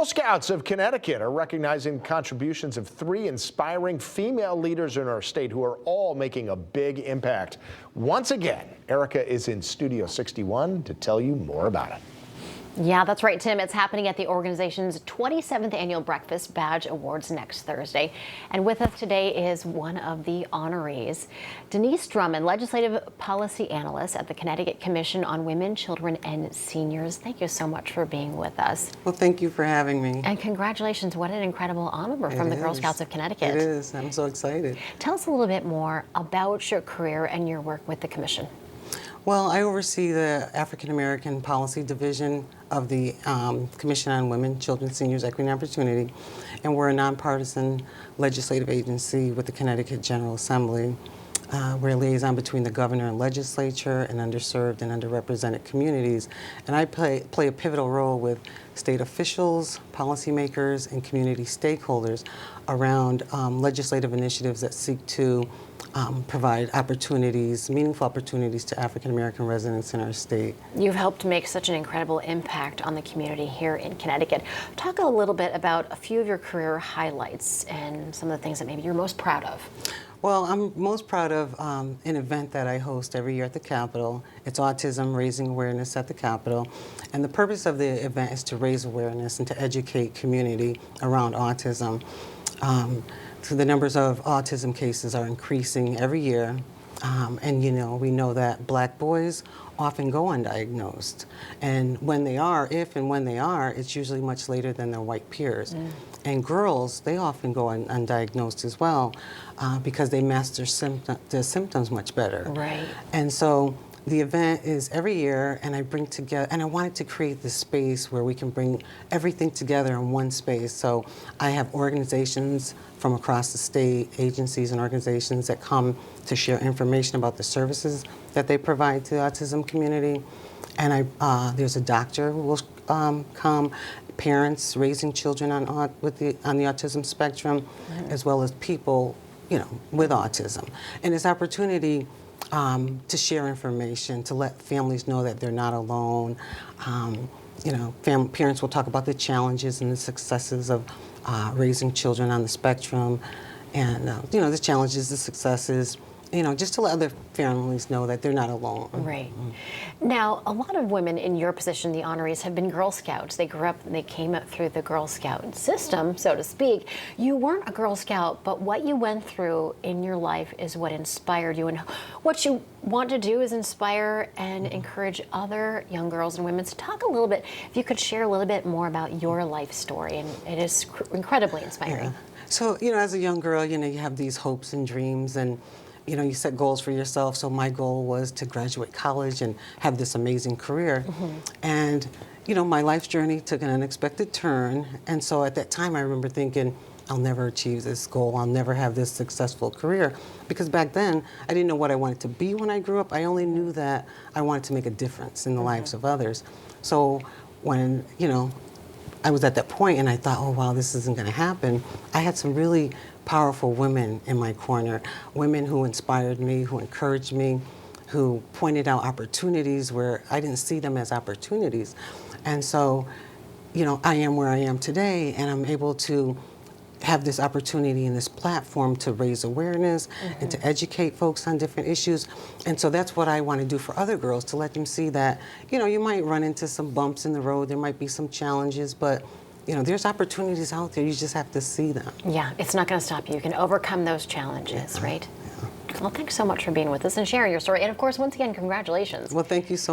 Girl Scouts of Connecticut are recognizing contributions of 3 inspiring female leaders in our state who are all making a big impact. Once again, Erica is in Studio 61 to tell you more about it. Yeah, that's right, Tim. It's happening at the organization's 27th Annual Breakfast Badge Awards next Thursday. And with us today is one of the honorees, Denise Drummond, Legislative Policy Analyst at the Connecticut Commission on Women, Children, and Seniors. Thank you so much for being with us. Well, thank you for having me. And congratulations. What an incredible honor from the Girl Scouts of Connecticut. It is. I'm so excited. Tell us a little bit more about your career and your work with the Commission. Well, I oversee the African American Policy Division of the Commission on Women, Children, Seniors, Equity, and Opportunity, and we're a nonpartisan legislative agency with the Connecticut General Assembly. We're a liaison between the governor and legislature and underserved and underrepresented communities, and I play a pivotal role with state officials, policymakers, and community stakeholders around legislative initiatives that seek to provide opportunities, meaningful opportunities to African American residents in our state. You've helped make such an incredible impact on the community here in Connecticut. Talk a little bit about a few of your career highlights and some of the things that maybe you're most proud of. Well, I'm most proud of an event that I host every year at the Capitol. It's Autism Raising Awareness at the Capitol. And the purpose of the event is to raise awareness and to educate community around autism. So the numbers of autism cases are increasing every year. And we know that black boys often go undiagnosed. And when they are, if and when they are, it's usually much later than their white peers. And girls, they often go undiagnosed as well because they mask their symptoms much better. Right. And so the event is every year, and I bring together, and I wanted to create this space where we can bring everything together in one space. So I have organizations from across the state, agencies and organizations that come to share information about the services that they provide to the autism community. And there's a doctor who will come, parents raising children on the autism spectrum, as well as people, with autism. And this opportunity to share information, to let families know that they're not alone. Parents will talk about the challenges and the successes of raising children on the spectrum, and the challenges, the successes, just to let other families know that they're not alone. Right. Now, a lot of women in your position, the honorees, have been Girl Scouts. They grew up and they came up through the Girl Scout system, so to speak. You weren't a Girl Scout, but what you went through in your life is what inspired you. And what you want to do is inspire and encourage other young girls and women. So talk a little bit, if you could share a little bit more about your life story. And it is incredibly inspiring. Yeah. So, as a young girl, you have these hopes and dreams, and you set goals for yourself. So my goal was to graduate college and have this amazing career. And, my life's journey took an unexpected turn. And so at that time, I remember thinking, I'll never achieve this goal. I'll never have this successful career. Because back then, I didn't know what I wanted to be when I grew up. I only knew that I wanted to make a difference in the lives of others. So when, I was at that point and I thought, oh, wow, this isn't going to happen, I had some really powerful women in my corner, women who inspired me, who encouraged me, who pointed out opportunities where I didn't see them as opportunities. And so, I am where I am today, and I'm able to have this opportunity and this platform to raise awareness and to educate folks on different issues. And so that's what I want to do for other girls, to let them see that, you might run into some bumps in the road, there might be some challenges, but there's opportunities out there. You just have to see them. Yeah, it's not going to stop you. You can overcome those challenges, right? Yeah. Well, thanks so much for being with us and sharing your story. And of course, once again, congratulations. Well, thank you so much.